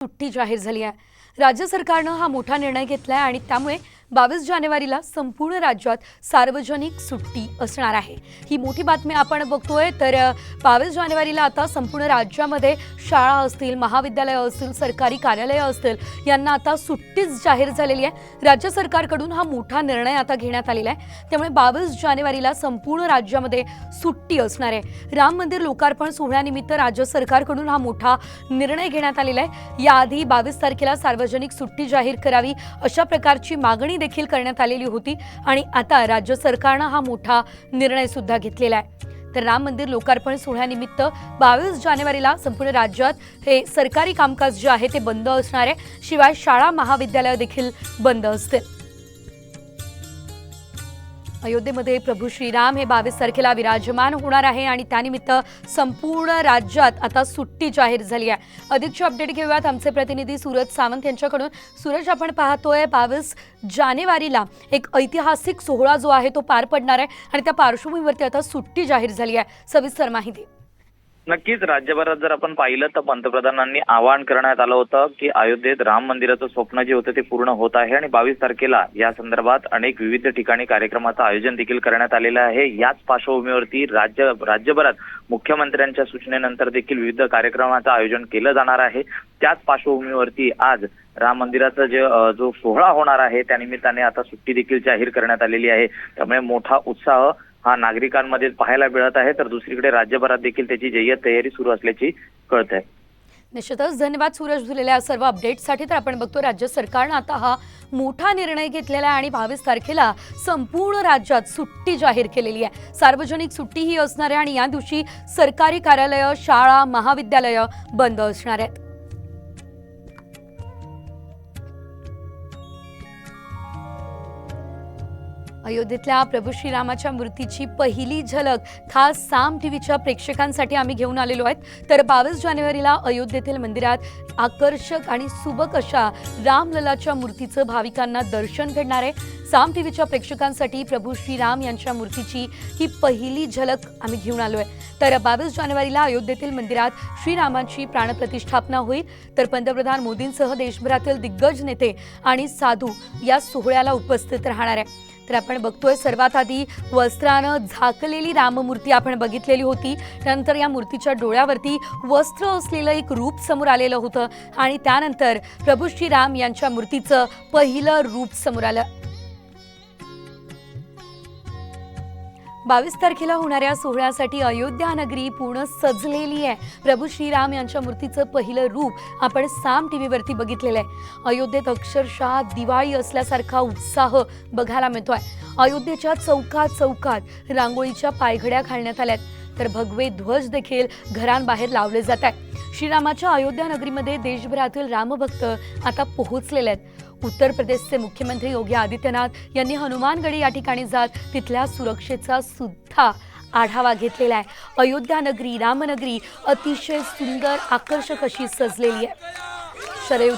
सुट्टी जाहीर झाली आहे। राज्य सरकारनं हा मोठा निर्णय घेतलाय आणि त्यामुळे 22 जानेवारीला संपूर्ण राज्यात सार्वजनिक सुट्टी असणार आहे। ही मोठी बातमी आपण बघतोय। तर 22 जानेवारीला आता संपूर्ण राज्यामध्ये शाळा असतील, महाविद्यालय असतील, सरकारी कार्यालय असतील, यांना आता सुट्टीच जाहीर झालेली आहे। राज्य सरकारकडून हा मोठा निर्णय आता घेण्यात आलेला आहे। त्यामुळे 22 जानेवारीला संपूर्ण राज्यामध्ये सुट्टी असणार आहे। राम मंदिर लोकार्पण सोहळ्यानिमित्त राज्य सरकारकडून हा मोठा निर्णय घेण्यात आलेला आहे। याआधी 22 तारखेला सार्वजनिक सुट्टी जाहीर करावी अशा प्रकारची मागणी देखील करण्यात आलेली होती आणि आता राज्य सरकारने हा मोठा निर्णय सुद्धा घेतलेला आहे। तर राम मंदिर लोकार्पण सोहळ्यानिमित्त 22 जानेवारीला संपूर्ण राज्यात हे सरकारी कामकाज जे आहे ते बंद असणार आहे। शिवाय शाळा महाविद्यालय देखील बंद असतील। अयोध्येमध्ये प्रभू श्रीराम हे 22 तारखेला विराजमान होणार आहे आणि त्यानिमित्त संपूर्ण राज्यात आता सुट्टी जाहीर झाली आहे। अधिकची अपडेट घेऊयात आमचे प्रतिनिधी सूरज सावंत यांच्याकडून। सूरज, आपण पाहतोय 22 जानेवारीला एक ऐतिहासिक सोहळा जो आहे तो पार पडणार आहे आणि त्या पार्श्वभूमीवरती आता सुट्टी जाहीर झाली आहे। सविस्तर माहिती। नक्कीच राज्यभरात जर आपण पाहिलं तर पंतप्रधानांनी आवाहन करण्यात आलं होतं की अयोध्येत राम मंदिराचं स्वप्न जे होतं ते पूर्ण होत आहे आणि 22 तारखेला या संदर्भात अनेक विविध ठिकाणी कार्यक्रमाचं आयोजन देखील करण्यात आलेलं आहे। याच पार्श्वभूमीवरती राज्यभरात मुख्यमंत्र्यांच्या सूचनेनंतर देखील विविध कार्यक्रमाचं आयोजन केलं जाणार आहे। त्याच पार्श्वभूमीवरती आज राम मंदिराचा जो सोहळा होणार आहे त्यानिमित्ताने आता सुट्टी देखील जाहीर करण्यात आलेली आहे। त्यामुळे मोठा उत्साह हा नागरिकांमध्ये पाहायला मिळत आहे। तर दुसरीकडे राज्यभरात देखील त्याची जय्यत तयारी सुरू असल्याची कळत आहे। निश्चितच धन्यवाद सूरज दिलेल्या सर्व अपडेटसाठी। तर आपण बघतो राज्य सरकारने आता हा मोठा निर्णय घेतलेला आहे आणि 22 तारखेला संपूर्ण राज्यात सुट्टी जाहीर केलेली आहे। सार्वजनिक सुट्टी ही असणार आहे आणि या दिवशी सरकारी कार्यालय, शाळा, महाविद्यालय बंद असणार आहेत। अयोध्येतल्या प्रभू श्रीरामाच्या मूर्तीची पहिली झलक खास साम टीव्हीच्या प्रेक्षकांसाठी आम्ही घेऊन आलेलो आहेत। तर 22 जानेवारीला अयोध्येतील मंदिरात आकर्षक आणि सुबक अशा रामललाच्या मूर्तीचं भाविकांना दर्शन घडणार आहे। साम टीव्हीच्या प्रेक्षकांसाठी प्रभू श्रीराम यांच्या मूर्तीची ही पहिली झलक आम्ही घेऊन आलोय। तर 22 जानेवारीला अयोध्येतील मंदिरात श्रीरामाची प्राणप्रतिष्ठापना होईल। तर पंतप्रधान मोदींसह देशभरातील दिग्गज नेते आणि साधू या सोहळ्याला उपस्थित राहणार आहे। तर आपण बघतोय सर्वात आधी वस्त्रानं झाकलेली राममूर्ती आपण बघितलेली होती। त्यानंतर या मूर्तीच्या डोळ्यावरती वस्त्र असलेलं एक रूप समोर आलेलं होतं आणि त्यानंतर प्रभू श्रीराम यांच्या मूर्तीचं पहिलं रूप समोर आलं। 22 तारखेला होणाऱ्या सोहळ्यासाठी अयोध्या नगरी पूर्ण सजलेली आहे। प्रभू श्रीराम यांच्या मूर्तीचं पहिलं रूप आपण साम टीव्हीवरती बघितलेलं आहे। अयोध्येत अक्षरशः दिवाळी असल्यासारखा उत्साह बघायला मिळतोय। अयोध्येच्या चौकात रांगोळीच्या पायघड्या घालण्यात आल्यात। तर भगवे ध्वज देखील घरांबाहेर लावले जात आहेत। श्रीरामाच्या अयोध्या नगरीमध्ये देशभरातील रामभक्त आता पोहोचलेले आहेत। उत्तर प्रदेशचे मुख्यमंत्री योगी आदित्यनाथ यांनी हनुमानगडी या ठिकाणी जात तिथल्या सुरक्षेचा सुद्धा आढावा घेतलेला आहे। अयोध्या नगरी, रामनगरी अतिशय सुंदर, आकर्षक अशी सजलेली आहे। शरयू